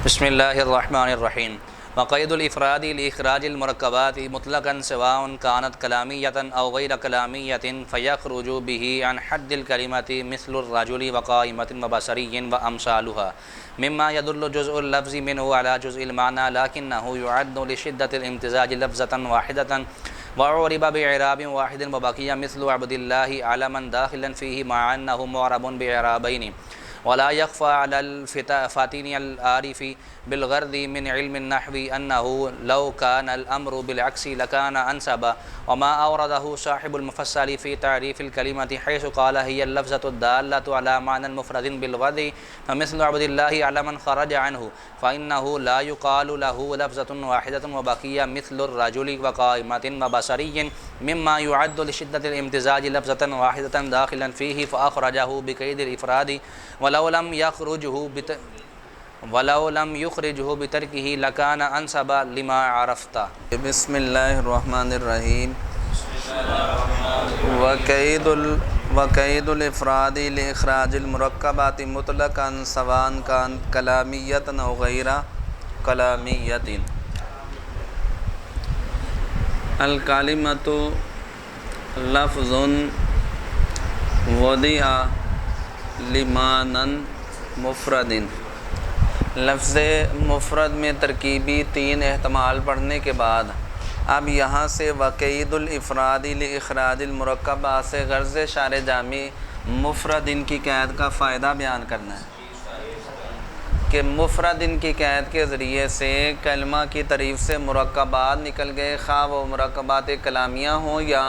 بسم اللہ الرحمن الرحیم وقید الافراد لاخراج المرکبات مطلقا سواء كانت کلامیۃ او غیر کلامیۃ فیخرج به عن حد الکلمۃ مثل الرجل وقائمۃ وبصری وامثالها مما يدل جزء اللفظ منه على جزء المعنى لكنه يعد لشدة الامتزاج لفظة واحدة وعرب بإعراب واحد وبقي مثل عبد الله علما داخلا فيه مع أنه معرب بإعرابين ولا يخفى على الفاتن العارف بالغرض من علم النحو أنه لو كان الأمر بالعكس لكان أنسب وما أورده صاحب المفصل في تعريف الكلمة حيث قال هي اللفظة الدالة على معنى مفرد بالوضع فمثل عبد الله على من خرج عنه فإنه لا يقال له لفظة واحدة وبقي مثل الرجل وقائمة وبصري مما يعد لشدة الامتزاج لفظة واحدة داخلا فيه فأخرجه بقيد الإفراد ولو لم يخرجه بتركه لكان أنسب لما عرفت. بسم اللہ الرحمن الرحیم. وقید الافراد لاخراج المرکبات مطلقا سواء كانت کلامیۃ او غیر کلامیۃ. الکلمۃ لفظ وضع لمعنی مفرد. لفظ مفرد میں ترکیبی تین احتمال پڑھنے کے بعد اب یہاں سے وقید الافراد لاخراج المرکبات سے غرض شارح جامی مفرد ان کی قید کا فائدہ بیان کرنا ہے کہ مفرد ان کی قید کے ذریعے سے کلمہ کی تعریف سے مرکبات نکل گئے، خواہ وہ مرکبات کلامیہ ہوں یا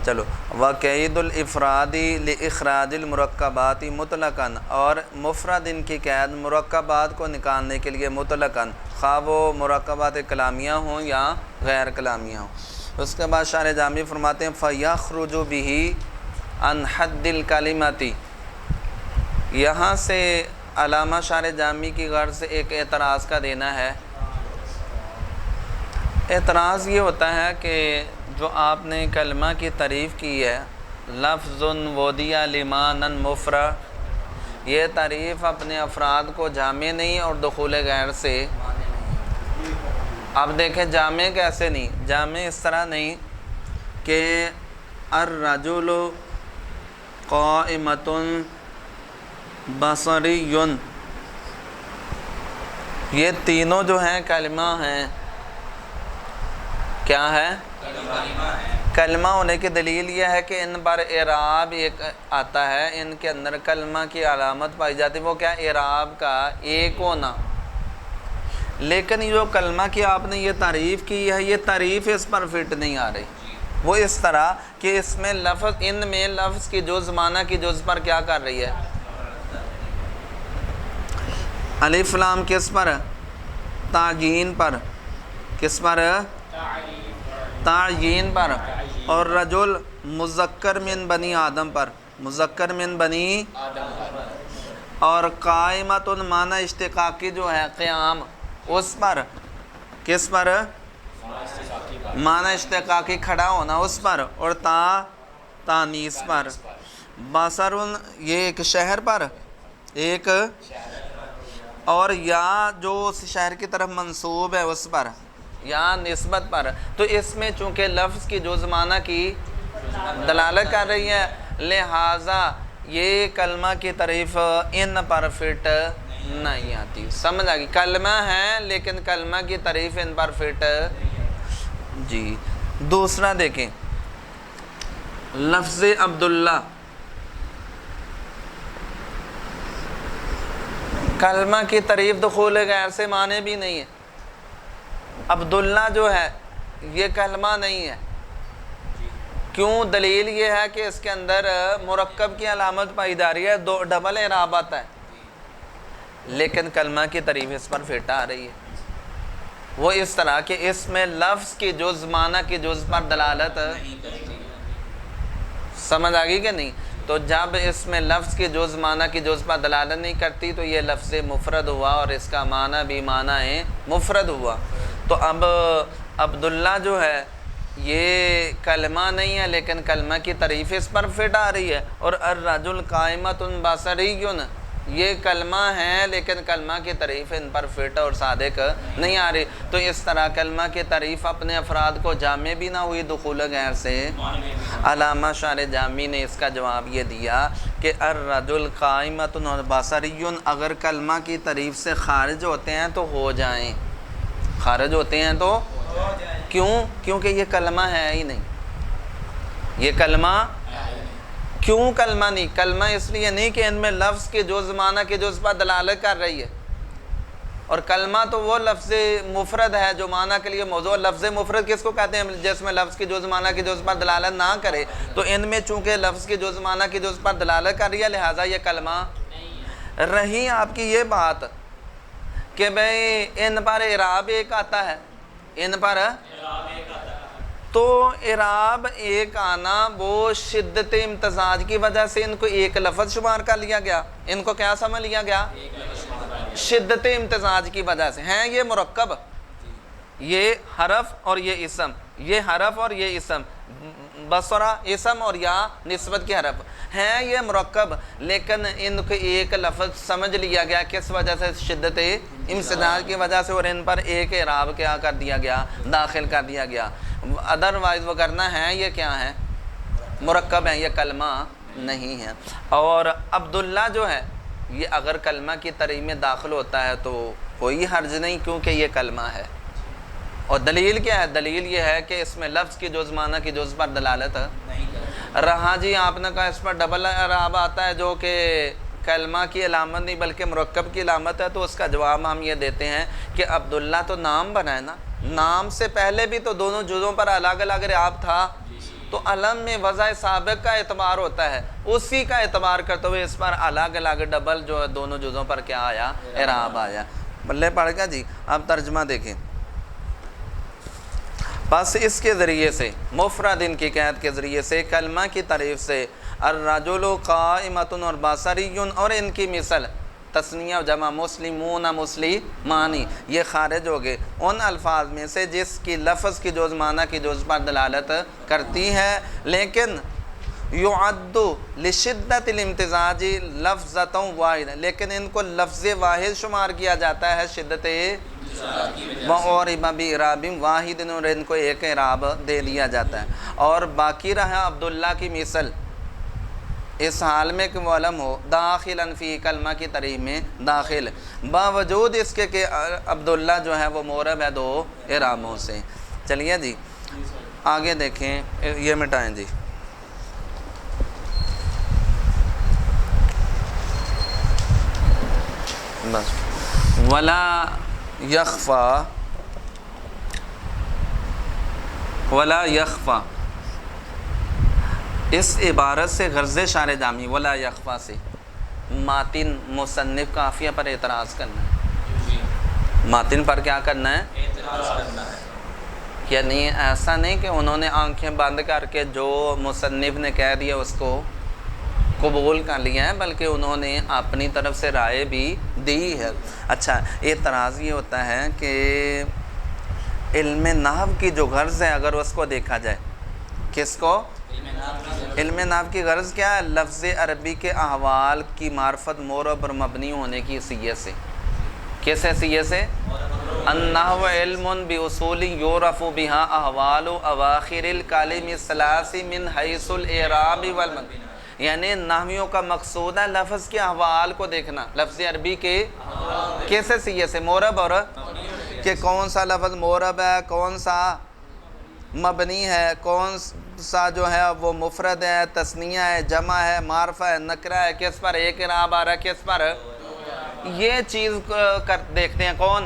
چلو وقید الافراد لاخراج المرکبات مطلقاً، اور مفرد ان کی قید مرکبات کو نکالنے کے لیے مطلقاً، خواہ وہ مرکبات کلامیہ ہوں یا غیر کلامیہ ہوں. اس کے بعد شارح جامی فرماتے ہیں فَيَخْرُجُ بِهِ عَنْ حَدِّ الْكَلِمَةِ. یہاں سے علامہ شارح جامی کی غرض سے ایک اعتراض کا دینا ہے. اعتراض یہ ہوتا ہے کہ جو آپ نے کلمہ کی تعریف کی ہے لفظ وضع لمعنی مفرد، یہ تعریف اپنے افراد کو جامع نہیں اور دخول غیر سے. اب دیکھیں جامع کیسے نہیں، جامع اس طرح نہیں کہ الرجل قائمۃ بصری، یہ تینوں جو ہیں کلمہ ہیں. کیا ہے؟ کلمہ ہونے کی دلیل یہ ہے کہ ان پر اعراب ایک آتا ہے، ان کے اندر کلمہ کی علامت پائی جاتی ہے، وہ کیا؟ اعراب کا ایک ہونا. لیکن جو کلمہ کی آپ نے یہ تعریف کی ہے، یہ تعریف اس پر فٹ نہیں آ رہی. وہ اس طرح کہ اس میں لفظ، ان میں لفظ کی جز معنی کی جز پر کیا کر رہی ہے؟ الف لام کس پر؟ تعیین پر. کس پر؟ تعیین پر. اور رجل مذکر من بنی آدم پر، مذکر من بنی. اور قائمۃ معنی اشتقاقی جو ہے قیام، اس پر. کس پر؟ معنی اشتقاقی کھڑا ہونا، اس پر. اور تانیث پر. بصر یہ ایک شہر پر، ایک. اور یا جو اس شہر کی طرف منسوب ہے اس پر، یا نسبت پر. تو اس میں چونکہ لفظ کی جز معنی کی دلالت کر رہی ہے، لہٰذا یہ کلمہ کی تعریف ان پر فٹ نہیں آتی. سمجھ آ گئی؟ کلمہ ہے لیکن کلمہ کی تعریف ان پر فٹ. جی دوسرا دیکھیں لفظ عبداللہ. کلمہ کی تعریف دخول غیر سے معنی بھی نہیں ہے. عبداللہ جو ہے یہ کلمہ نہیں ہے. کیوں؟ دلیل یہ ہے کہ اس کے اندر مرکب کی علامت پائی جا رہی ہے، دو ڈبل اعراب آتا ہے، لیکن کلمہ کی تعریف اس پر فٹ آ رہی ہے. وہ اس طرح کہ اس میں لفظ کی جز معنی کی جز پر دلالت. سمجھ آ گئی کہ نہیں؟ تو جب اس میں لفظ کی جز معنی کی جز پر دلالت نہیں کرتی تو یہ لفظ مفرد ہوا اور اس کا معنی بھی معنی مفرد ہوا. تو اب عبداللہ جو ہے یہ کلمہ نہیں ہے لیکن کلمہ کی تعریف اس پر فٹ آ رہی ہے. اور الرجل قائمۃ بصری، یہ کلمہ ہیں لیکن کلمہ کی تعریف ان پر فٹ اور صادق نہیں آ رہی، تو اس طرح کلمہ کی تعریف اپنے افراد کو جامع بھی نہ ہوئی دخول غیر سے۔ علامہ شارح جامی نے اس کا جواب یہ دیا کہ الرجل قائمۃ و بصری، اگر کلمہ کی تعریف سے خارج ہوتے ہیں تو ہو جائیں، خارج ہوتے ہیں تو کیوں؟ کیونکہ یہ کلمہ ہے ہی نہیں، یہ کلمہ کیوں کلمہ نہیں؟ کلمہ اس لیے نہیں کہ ان میں لفظ کے جز معنی کے جز پر دلالت کر رہی ہے، اور کلمہ تو وہ لفظ مفرد ہے جو معنی کے لیے موضوع۔ لفظ مفرد کس کو کہتے ہیں؟ جس میں لفظ کے جز معنی کے جز پر دلالت نہ کرے، تو ان میں چونکہ لفظ کے جز معنی کے جز پر دلالت کر رہی ہے لہٰذا یہ کلمہ رہی۔ آپ کی یہ بات کہ بھئی ان پر اعراب ایک آتا ہے، ان پر تو اعراب ایک آنا وہ شدت امتزاج کی وجہ سے ان کو ایک لفظ شمار کر لیا گیا، ان کو کیا سمجھ لیا گیا؟ شدت امتزاج کی وجہ سے ہیں یہ مرکب، یہ حرف اور یہ اسم، یہ حرف اور یہ اسم، بصرہ اسم اور یا نسبت کے حرف ہیں یہ مرکب، لیکن ان کو ایک لفظ سمجھ لیا گیا کس وجہ سے؟ شدت امتزاج کی وجہ سے، اور ان پر ایک اعراب کیا کر دیا گیا؟ داخل کر دیا گیا۔ ادروائز وہ کرنا ہے یہ کیا ہے؟ مرکب ہیں، یہ کلمہ نہیں ہے۔ اور عبداللہ جو ہے یہ اگر کلمہ کی تعریف میں داخل ہوتا ہے تو کوئی حرج نہیں کیونکہ یہ کلمہ ہے۔ اور دلیل کیا ہے؟ دلیل یہ ہے کہ اس میں لفظ کی جز معنی کی جز پر دلالت رہا جی آپ نے کہا اس پر ڈبل اعراب آتا ہے جو کہ کلمہ کی علامت نہیں بلکہ مرکب کی علامت ہے، تو اس کا جواب ہم یہ دیتے ہیں کہ عبداللہ تو نام بنا ہے نا، نام سے پہلے بھی تو دونوں جزوں پر الگ الگ اعراب تھا، تو علم میں وضع سابق کا اعتبار ہوتا ہے، اسی کا اعتبار کرتے ہوئے اس پر الگ الگ ڈبل جو ہے دونوں جزوں پر کیا آیا؟ اعراب آیا۔ بلے پڑھ گیا جی۔ اب ترجمہ دیکھیں، بس اس کے ذریعے سے مفرد ان کی قید کے ذریعے سے کلمہ کی تعریف سے الرجل قائمۃ اور بصری، اور ان کی مثل تثنیہ جمع مسلمون مسلمانی یہ خارج ہو گئے ان الفاظ میں سے جس کی لفظ کی جز معنی کی جز پر دلالت کرتی ہے، لیکن یعد لشدت الامتزاج لفظۃ واحد، لیکن ان کو لفظ واحد شمار کیا جاتا ہے شدت وَعُرِبَ بِإِعْرَابٍ واحد، اور ان کو ایک اعراب دے دیا جاتا ہے۔ اور باقی رہا عبداللہ کی مثل اس حال میں کہ معلوم ہو داخلا فی کلمہ کی تعریف میں داخل، باوجود اس کے کہ عبداللہ جو ہے وہ معرب ہے دو اعرابوں سے۔ چلیے جی آگے دیکھیں، یہ مٹائیں جی۔ بس ولا یخفا، ولا یخفا اس عبارت سے غرض شارح جامی ولا یخفا سے ماتن مصنف قافیہ پر اعتراض کرنا ہے، ماتن پر کیا کرنا ہے؟ اعتراض کرنا ہے۔ یعنی ایسا نہیں کہ انہوں نے آنکھیں بند کر کے جو مصنف نے کہہ دیا اس کو قبول کر لیا ہے، بلکہ انہوں نے اپنی طرف سے رائے بھی دی ہے۔ اچھا، اعتراض یہ ہوتا ہے کہ علم نحو کی جو غرض ہے اگر اس کو دیکھا جائے، کس کو؟ علم نحو کی غرض کیا ہے؟ لفظ عربی کے احوال کی معرفت معرب اور مبنی ہونے کی حیثیت سے۔ کس حیثیت سے؟ النحو علم باصول یعرف بها احوال اواخر الکلم الثلاث من حیث الاعراب والمبنی، یعنی نحویوں کا مقصود ہے لفظ کے احوال کو دیکھنا، لفظ عربی کے کس حیثیت سے؟ معرب اور کہ کون سا لفظ معرب ہے، کون سا مبنی ہے، کون سا جو ہے وہ مفرد ہے، تثنیہ ہے، جمع ہے، معرفہ ہے، نکرہ ہے، کس پر ایک اعراب آ رہا ہے، کس پر یہ چیز دیکھتے ہیں کون؟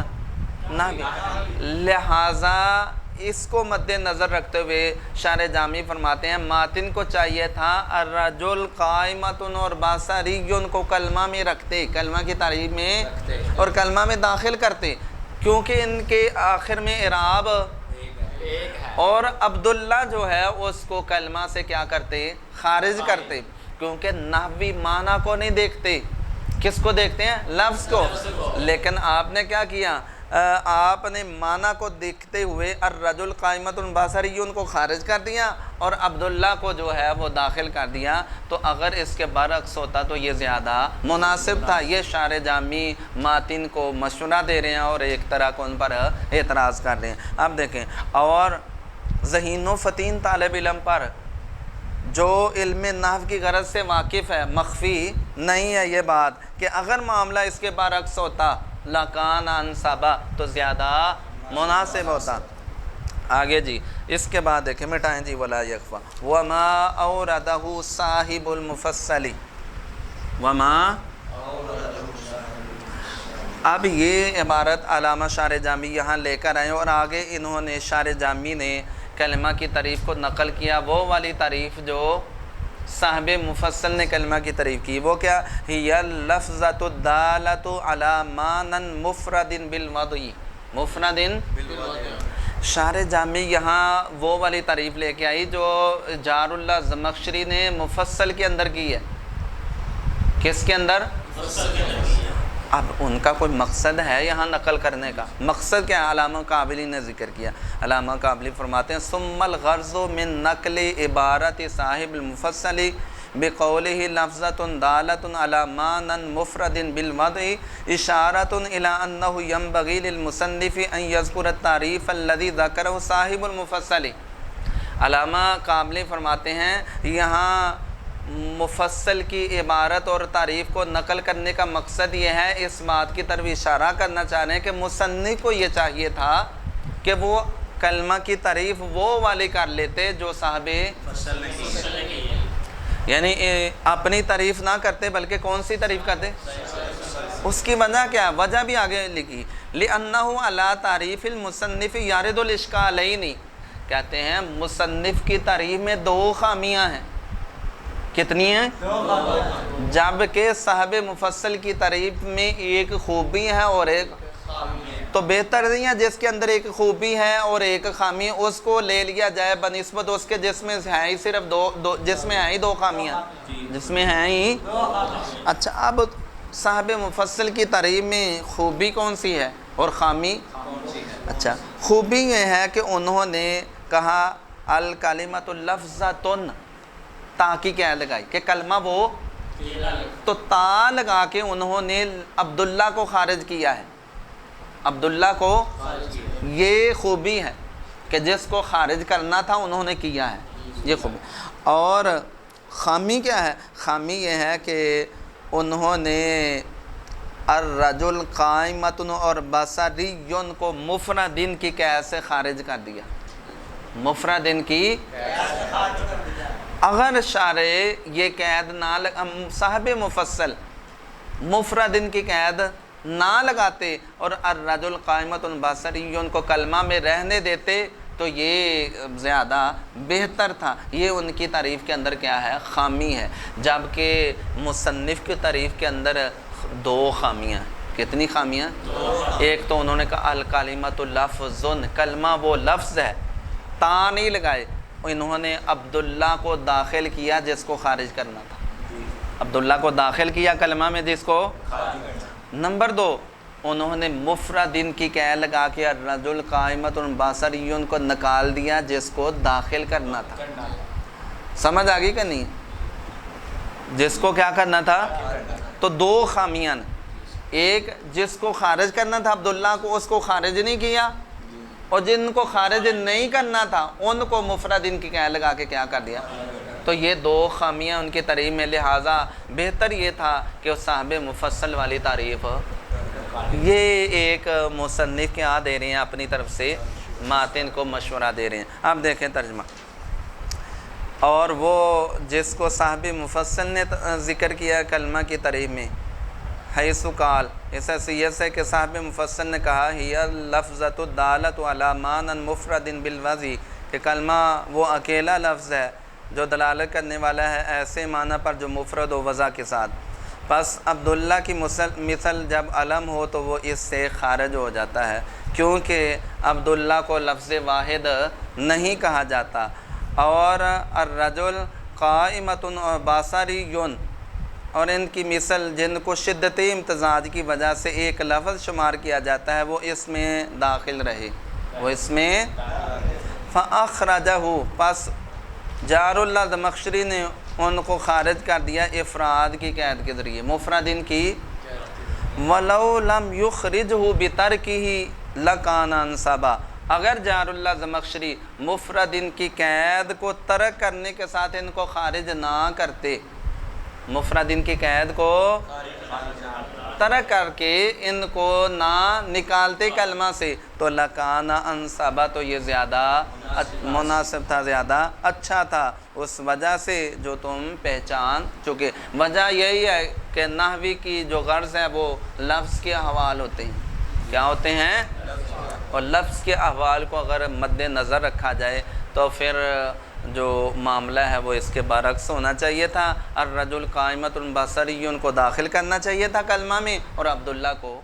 نحوی۔ لہٰذا اس کو مد نظر رکھتے ہوئے شارح جامی فرماتے ہیں ماتن کو چاہیے تھا الرجل قائمۃ اور بصری کو کلمہ میں رکھتے، کلمہ کی تعریف میں اور کلمہ میں داخل کرتے، کیونکہ ان کے آخر میں اعراب اور عبداللہ جو ہے اس کو کلمہ سے کیا کرتے؟ خارج کرتے، کیونکہ نحوی معنی کو نہیں دیکھتے، کس کو دیکھتے ہیں؟ لفظ کو۔ لیکن آپ نے کیا کیا؟ آپ نے معنی کو دیکھتے ہوئے الرجل قائمۃ بصری کو خارج کر دیا، اور عبداللہ کو جو ہے وہ داخل کر دیا، تو اگر اس کے برعکس ہوتا تو یہ زیادہ مناسب تھا۔ یہ شارح جامی ماتن کو مشورہ دے رہے ہیں اور ایک طرح کو ان پر اعتراض کر رہے ہیں۔ اب دیکھیں، اور ذہین و فتین طالب علم پر جو علم نحو کی غرض سے واقف ہے، مخفی نہیں ہے یہ بات کہ اگر معاملہ اس کے برعکس ہوتا لکان انصبا تو زیادہ مناسب ہوتا۔ آگے جی اس کے بعد دیکھیں، مٹائیں جی ولا یکفا وما اوردہ صاحب المفصل وما۔ اب یہ عبارت علامہ شارح جامی یہاں لے کر آئے اور آگے انہوں نے شارح جامی نے کلمہ کی تعریف کو نقل کیا، وہ والی تعریف جو صاحب مفصل نے کلمہ کی تعریف کی۔ وہ کیا؟ ہی اللفظۃ الدالۃ علی معنی مفرد بالوضع، مفرد شارح جامی یہاں وہ والی تعریف لے کے آئی جو جار اللہ زمخشری نے مفصل کے اندر کی ہے۔ کس کے اندر؟ اب ان کا کوئی مقصد ہے یہاں نقل کرنے کا؟ مقصد کیا ہے؟ علامہ قابلی نے ذکر کیا۔ علامہ قابلی فرماتے ہیں ثم الغرض من نقل عبارت صاحب المفصل بقولہ لفظۃ دالۃ علی معنی مفرد بالوضع اشارۃ الی انہ ینبغی للمصنف ان یذکر التعریف الذی ذکرہ صاحب المفصل۔ علامہ قابلی فرماتے ہیں یہاں مفصل کی عبارت اور تعریف کو نقل کرنے کا مقصد یہ ہے، اس بات کی طرف اشارہ کرنا چاہ رہے ہیں کہ مصنف کو یہ چاہیے تھا کہ وہ کلمہ کی تعریف وہ والی کر لیتے جو صاحب مفصل نے کی، یعنی اپنی تعریف نہ کرتے بلکہ کون سی تعریف کرتے؟ اس کی وجہ کیا ہے؟ وجہ بھی آگے لکھی، لِأَنَّهُ عَلَىٰ تَعْرِيفِ الْمُصَنِّفِ يَرِدُ الْإِشْكَالَيْنِ، کہتے ہیں مصنف کی تعریف میں دو خامیاں ہیں۔ کتنی ہیں؟ جبکہ صاحب مفصل کی تعریف میں ایک خوبی ہے اور ایک تو بہتر نہیں ہے جس کے اندر ایک خوبی ہے اور ایک خامی اس کو لے لیا جائے بنسبت اس کے جس میں ہیں ہی صرف دو جس میں ہیں ہی دو خامیاں، جس میں ہیں ہی۔ اچھا اب صاحب مفصل کی تعریف میں خوبی کون سی ہے اور خامی؟ اچھا خوبی یہ ہے کہ انہوں نے کہا الکلمۃ لفظۃ، تا کی کیا لگائی کہ کلمہ وہ، تو تا لگا کے انہوں نے عبداللہ کو خارج کیا ہے، عبداللہ کو، یہ خوبی ہے کہ جس کو خارج کرنا تھا انہوں نے کیا ہے، یہ خوبی۔ اور خامی کیا ہے؟ خامی یہ ہے کہ انہوں نے الرجل قائمۃ اور بصری کو مفردن کی قید سے خارج کر دیا، مفردن کی۔ اگر شارح یہ قید نہ صاحب مفصل مفردن کی قید نہ لگاتے اور الرجل قائمۃ بصری کو کلمہ میں رہنے دیتے تو یہ زیادہ بہتر تھا۔ یہ ان کی تعریف کے اندر کیا ہے؟ خامی ہے، جبکہ مصنف کی تعریف کے اندر دو خامیاں۔ کتنی خامیاں؟ ایک تو انہوں نے کہا الکلمۃ لفظ، کلمہ وہ لفظ ہے، تا نہیں لگائے، انہوں نے عبداللہ کو داخل کیا جس کو خارج کرنا تھا، عبداللہ کو داخل کیا کلمہ میں جس کو۔ نمبر دو، انہوں نے مفردن کی قید لگا کے الرجل قائمۃ بصری کو نکال دیا جس کو داخل کرنا تھا۔ سمجھ آ گئی کہ نہیں؟ جس کو کیا کرنا تھا؟ تو دو خامیاں، ایک جس کو خارج کرنا تھا عبداللہ کو اس کو خارج نہیں کیا، اور جن کو خارج نہیں کرنا تھا ان کو مفردن کی قید لگا کے کیا کر دیا۔ تو یہ دو خامیاں ان کی تعریف میں، لہٰذا بہتر یہ تھا کہ اس صاحب مفصل والی تعریف یہ ایک مصنف کیا دے رہے ہیں اپنی طرف سے ماتن کو مشورہ دے رہے ہیں۔ اب دیکھیں ترجمہ، اور وہ جس کو صاحب مفصل نے ذکر کیا کلمہ کی تعریف میں، حیث قال، اس حیثیت سے کہ صاحب مفصل نے کہا ہی لفظۃ الدالۃ علی معنی مفرد بالوضع، کہ کلمہ وہ اکیلا لفظ ہے جو دلالت کرنے والا ہے ایسے معنی پر جو مفرد و وضع کے ساتھ۔ پس عبداللہ کی مثل جب علم ہو تو وہ اس سے خارج ہو جاتا ہے، کیونکہ عبداللہ کو لفظ واحد نہیں کہا جاتا، اور الرجل قائمۃ و بصری اور ان کی مثل جن کو شدت امتزاج کی وجہ سے ایک لفظ شمار کیا جاتا ہے وہ اس میں داخل رہے، وہ اس میں فاخرجہ، پس جار اللہ زمخشری نے ان کو خارج کر دیا افراد کی قید کے ذریعے، مفرد ان کی وَلَوْ لَمْ يُخْرِجْهُ بِتَرْكِهِ لَكَانَ انصبا، اگر جار اللہ زمخشری مفرد ان کی قید کو ترک کرنے کے ساتھ ان کو خارج نہ کرتے، مفرد ان کی قید کو ترک کر کے ان کو نہ نکالتے کلمہ سے تو لَكَانَ انصبا، تو یہ زیادہ مناسب تھا، زیادہ اچھا تھا، اس وجہ سے جو تم پہچان چکے۔ وجہ یہی ہے کہ نحوی کی جو غرض ہے وہ لفظ کے احوال ہوتے ہیں، کیا ہوتے ہیں؟ اور لفظ کے احوال کو اگر مد نظر رکھا جائے تو پھر جو معاملہ ہے وہ اس کے برعکس ہونا چاہیے تھا۔ الرجل قائمۃ بصری کو داخل کرنا چاہیے تھا کلمہ میں، اور عبداللہ کو